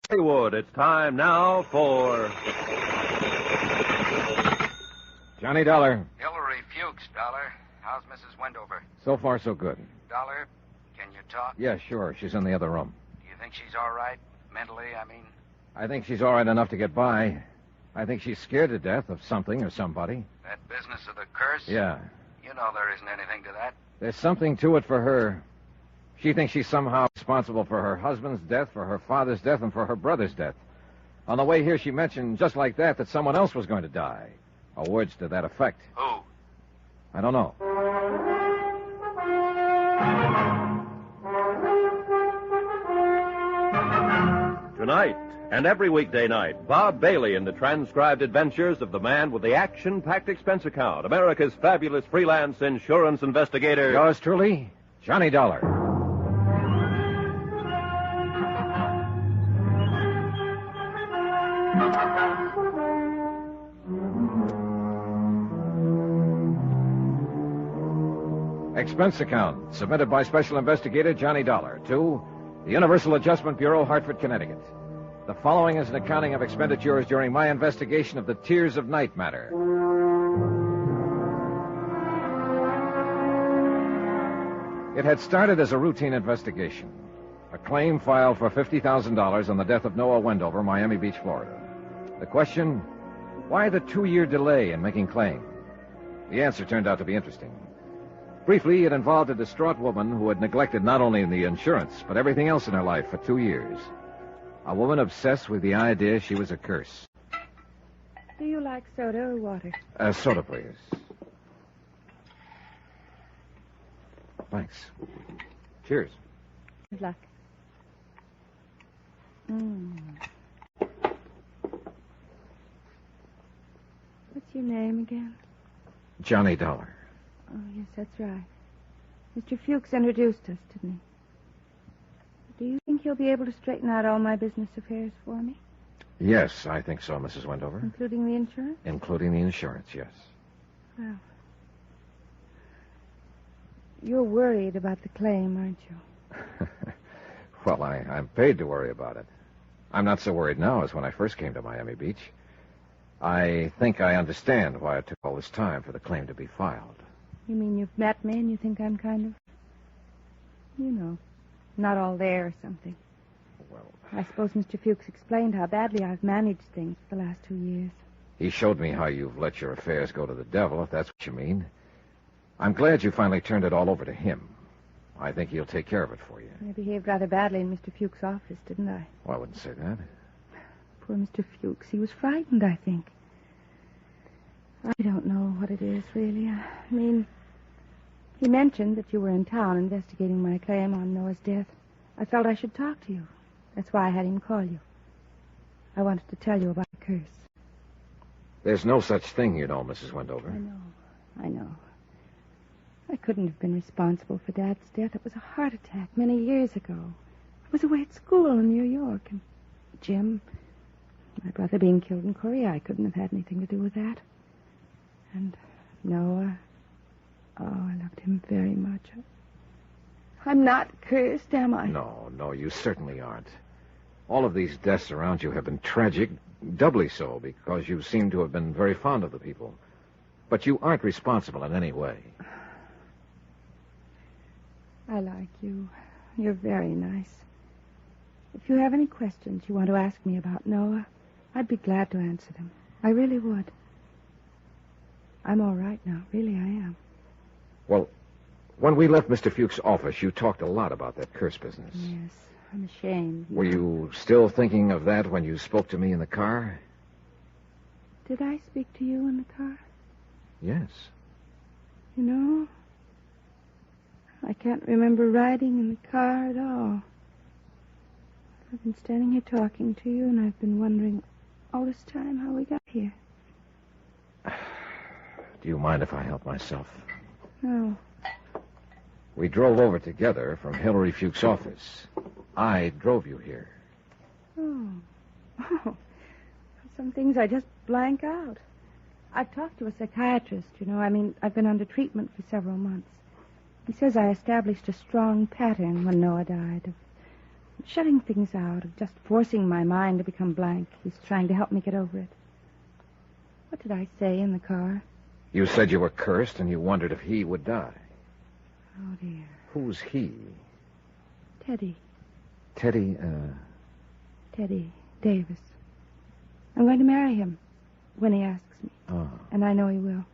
Hollywood, it's time now for... Johnny Dollar. Hillary Fuchs, Dollar. How's Mrs. Wendover? So far, so good. Dollar, can you talk? Yeah, sure. She's in the other room. Do you think she's all right? Mentally, I mean? I think she's all right enough to get by. I think she's scared to death of something or somebody. That business of the curse? Yeah. You know there isn't anything to that. There's something to it for her. She thinks she's somehow responsible for her husband's death, for her father's death, and for her brother's death. On the way here, she mentioned just like that someone else was going to die. Or words to that effect. Who? I don't know. Tonight and every weekday night, Bob Bailey in the transcribed adventures of the man with the action-packed expense account, America's fabulous freelance insurance investigator. Yours truly, Johnny Dollar. Expense account submitted by Special Investigator Johnny Dollar to the Universal Adjustment Bureau, Hartford, Connecticut. The following is an accounting of expenditures during my investigation of the Tears of Night matter. It had started as a routine investigation. A claim filed for $50,000 on the death of Noah Wendover, Miami Beach, Florida. The question, why the 2-year delay in making claim? The answer turned out to be interesting. Briefly, it involved a distraught woman who had neglected not only the insurance, but everything else in her life for 2 years. A woman obsessed with the idea she was a curse. Do you like soda or water? Soda, please. Thanks. Cheers. Good luck. What's your name again? Johnny Dollar. Oh, yes, that's right. Mr. Fuchs introduced us, didn't he? Do you think he'll be able to straighten out all my business affairs for me? Yes, I think so, Mrs. Wendover. Including the insurance? Including the insurance, yes. Well, you're worried about the claim, aren't you? Well, I'm paid to worry about it. I'm not so worried now as when I first came to Miami Beach. I think I understand why it took all this time for the claim to be filed. You mean you've met me and you think I'm kind of, not all there or something? Well, I suppose Mr. Fuchs explained how badly I've managed things for the last 2 years. he showed me how you've let your affairs go to the devil, if that's what you mean. I'm glad you finally turned it all over to him. I think he'll take care of it for you. I behaved rather badly in Mr. Fuchs' office, didn't I? Well, I wouldn't say that. Poor Mr. Fuchs. He was frightened, I think. I don't know what it is, really. I mean, he mentioned that you were in town investigating my claim on Noah's death. I felt I should talk to you. That's why I had him call you. I wanted to tell you about the curse. There's no such thing, you know, Mrs. Wendover. I know. I couldn't have been responsible for Dad's death. It was a heart attack many years ago. I was away at school in New York, and Jim, my brother being killed in Korea, I couldn't have had anything to do with that. And Noah, I loved him very much. I'm not cursed, am I? No, you certainly aren't. All of these deaths around you have been tragic, doubly so, because you seem to have been very fond of the people. But you aren't responsible in any way. I like you. You're very nice. If you have any questions you want to ask me about Noah, I'd be glad to answer them. I really would. I'm all right now. Really, I am. Well, when we left Mr. Fuchs' office, you talked a lot about that curse business. Yes, I'm ashamed. Were you still thinking of that when you spoke to me in the car? Did I speak to you in the car? Yes. You know, I can't remember riding in the car at all. I've been standing here talking to you, and I've been wondering all this time how we got here. Do you mind if I help myself? No. We drove over together from Hillary Fuchs' office. I drove you here. Oh. Some things I just blank out. I've talked to a psychiatrist, you know. I've been under treatment for several months. He says I established a strong pattern when Noah died of shutting things out, of just forcing my mind to become blank. He's trying to help me get over it. What did I say in the car? You said you were cursed and you wondered if he would die. Oh, dear. Who's he? Teddy. Teddy, Teddy Davis. I'm going to marry him when he asks me. Oh. And I know he will.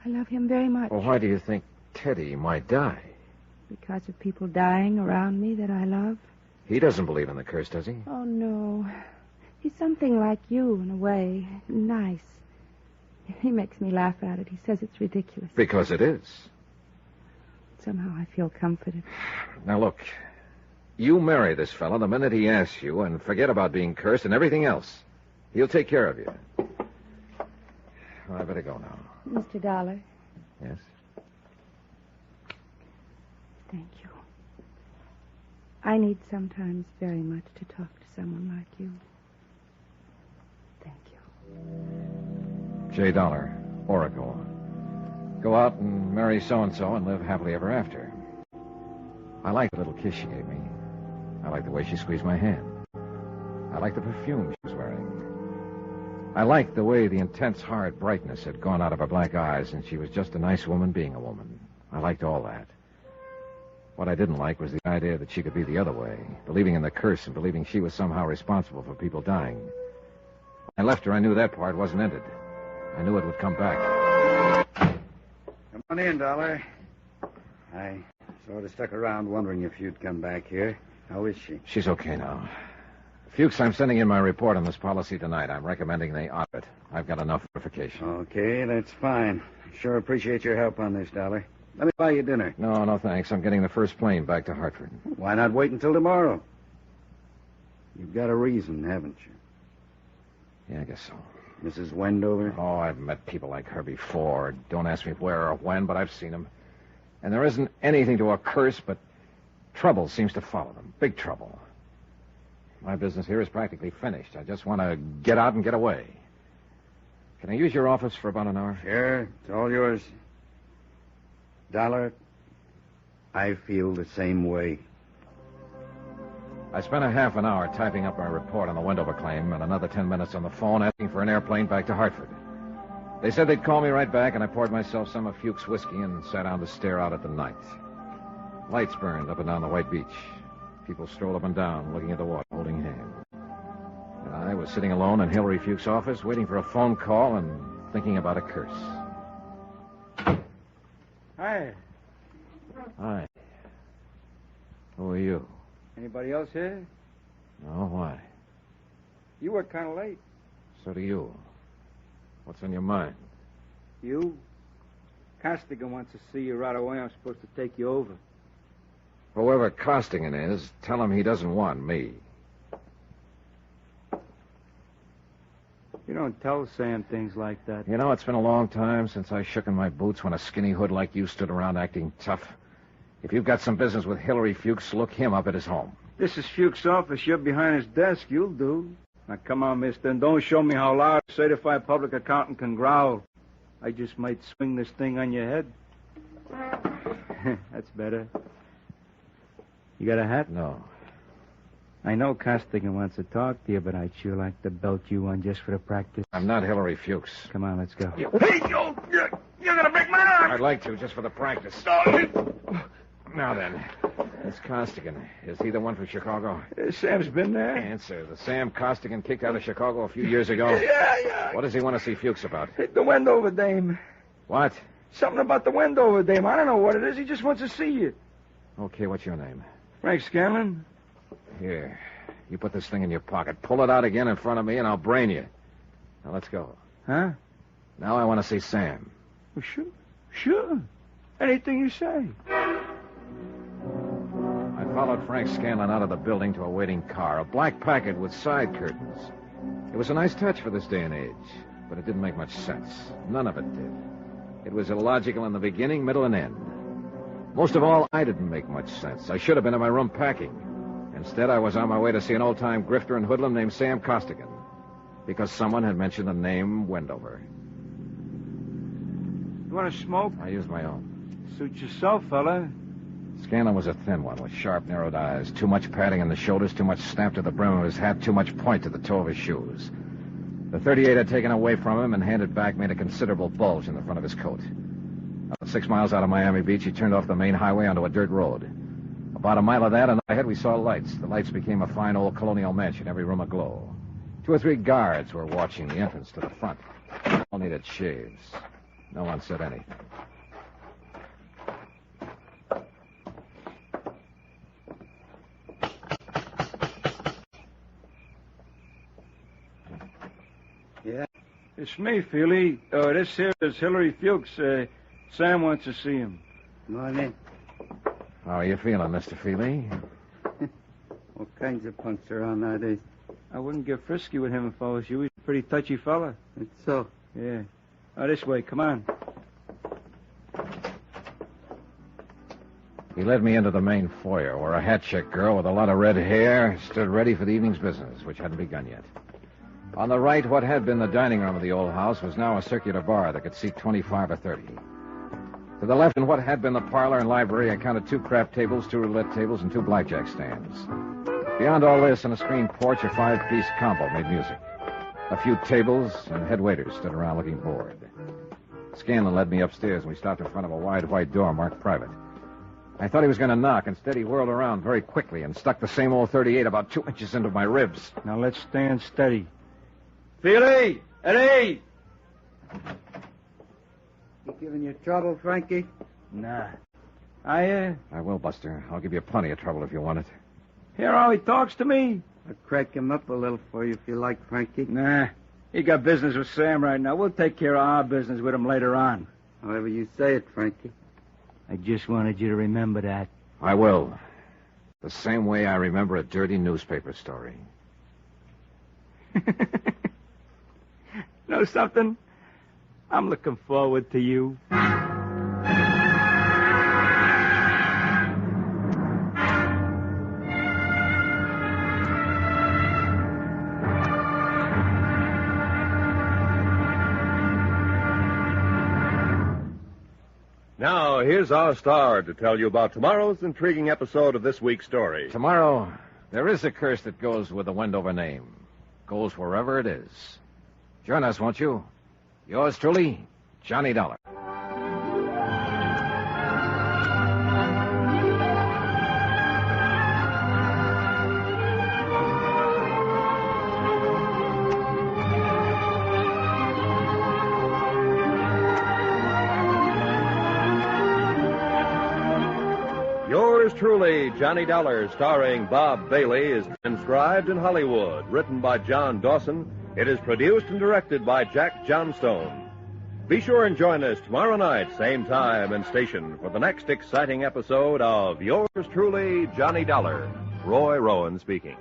I love him very much. Well, why do you think Teddy might die? Because of people dying around me that I love. He doesn't believe in the curse, does he? Oh, no. He's something like you, in a way. Nice. He makes me laugh at it. He says it's ridiculous. Because it is. Somehow I feel comforted. Now, look. You marry this fellow the minute he asks you and forget about being cursed and everything else. He'll take care of you. Well, I better go now. Mr. Dollar. Yes? Thank you. I need sometimes very much to talk to someone like you. Thank you. J. Dollar, Oracle. Go out and marry so-and-so and live happily ever after. I like the little kiss she gave me. I like the way she squeezed my hand. I like the perfume she was wearing. I liked the way the intense, hard brightness had gone out of her black eyes, and she was just a nice woman being a woman. I liked all that. What I didn't like was the idea that she could be the other way, believing in the curse and believing she was somehow responsible for people dying. When I left her, I knew that part wasn't ended. I knew it would come back. Come on in, Dollar. I sort of stuck around wondering if you'd come back here. How is she? She's okay now. Fuchs, I'm sending in my report on this policy tonight. I'm recommending they honor it. I've got enough verification. Okay, that's fine. Sure appreciate your help on this, Dollar. Let me buy you dinner. No, thanks. I'm getting the first plane back to Hartford. Why not wait until tomorrow? You've got a reason, haven't you? Yeah, I guess so. Mrs. Wendover? Oh, I've met people like her before. Don't ask me where or when, but I've seen them. And there isn't anything to a curse, but trouble seems to follow them. Big trouble. My business here is practically finished. I just want to get out and get away. Can I use your office for about an hour? Sure, it's all yours. Dollar, I feel the same way. I spent a half an hour typing up my report on the Wendover claim and another 10 minutes on the phone asking for an airplane back to Hartford. They said they'd call me right back, and I poured myself some of Fuchs' whiskey and sat down to stare out at the night. Lights burned up and down the white beach. People strolled up and down, looking at the water, holding hands. And I was sitting alone in Hillary Fuchs' office, waiting for a phone call and thinking about a curse. Hi. Hi. Who are you? Anybody else here? No, why? You were kind of late. So do you. What's on your mind? You? Costigan wants to see you right away. I'm supposed to take you over. Whoever Costigan is, tell him he doesn't want me. You don't tell Sam things like that. You know, it's been a long time since I shook in my boots when a skinny hood like you stood around acting tough. If you've got some business with Hillary Fuchs, look him up at his home. This is Fuchs' office. You're behind his desk. You'll do. Now, come on, mister, and don't show me how loud a certified public accountant can growl. I just might swing this thing on your head. That's better. You got a hat? No. I know Costigan wants to talk to you, but I'd sure like to belt you one just for the practice. I'm not Hillary Fuchs. Come on, let's go. Hey, you're going to break my arm! I'd like to, just for the practice. Now then, this Costigan, is he the one from Chicago? Sam's been there. Answer. The Sam Costigan kicked out of Chicago a few years ago? Yeah. What does he want to see Fuchs about? The Wendover dame. What? Something about the Wendover dame. I don't know what it is. He just wants to see you. Okay, what's your name? Frank Scanlon. Here. You put this thing in your pocket. Pull it out again in front of me, and I'll brain you. Now, let's go. Huh? Now I want to see Sam. Well, sure. Anything you say. I followed Frank Scanlon out of the building to a waiting car, a black packet with side curtains. It was a nice touch for this day and age, but it didn't make much sense. None of it did. It was illogical in the beginning, middle, and end. Most of all, I didn't make much sense. I should have been in my room packing. Instead, I was on my way to see an old-time grifter and hoodlum named Sam Costigan, because someone had mentioned the name Wendover. You want to smoke? I used my own. Suit yourself, fella. Scanlon was a thin one with sharp, narrowed eyes, too much padding in the shoulders, too much snap to the brim of his hat, too much point to the toe of his shoes. The .38 had taken away from him and handed back made a considerable bulge in the front of his coat. About 6 miles out of Miami Beach, he turned off the main highway onto a dirt road. About a mile of that, and ahead we saw lights. The lights became a fine old colonial mansion, every room aglow. 2 or 3 guards were watching the entrance to the front. All needed shaves. No one said anything. Yeah? It's me, Feely. This here is Hillary Fuchs. Sam wants to see him. Morning. How are you feeling, Mr. Feely? What kinds of punks are on nowadays? I wouldn't get frisky with him if I was you. He's a pretty touchy fella. It's so. Yeah. This way. Come on. He led me into the main foyer, where a hat-check girl with a lot of red hair stood ready for the evening's business, which hadn't begun yet. On the right, what had been the dining room of the old house was now a circular bar that could seat 25 or 30. To the left, in what had been the parlor and library, I counted 2 craft tables, 2 roulette tables, and 2 blackjack stands. Beyond all this, on a screen porch, a 5-piece combo made music. A few tables and head waiters stood around looking bored. Scanlon led me upstairs, and we stopped in front of a wide white door marked private. I thought he was going to knock. Instead, he whirled around very quickly and stuck the same old .38 about 2 inches into my ribs. Now let's stand steady. Feely! Eddie! He giving you trouble, Frankie? Nah. I will, Buster. I'll give you plenty of trouble if you want it. Hear how he talks to me? I'll crack him up a little for you if you like, Frankie. Nah. He got business with Sam right now. We'll take care of our business with him later on. However you say it, Frankie. I just wanted you to remember that. I will. The same way I remember a dirty newspaper story. Know something? I'm looking forward to you. Now, here's our star to tell you about tomorrow's intriguing episode of this week's story. Tomorrow, there is a curse that goes with the Wendover name. Goes wherever it is. Join us, won't you? Yours truly, Johnny Dollar. Yours truly, Johnny Dollar, starring Bob Bailey, is transcribed in Hollywood. Written by John Dawson. It is produced and directed by Jack Johnstone. Be sure and join us tomorrow night, same time and station, for the next exciting episode of Yours truly, Johnny Dollar. Roy Rowan speaking.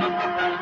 Thank you.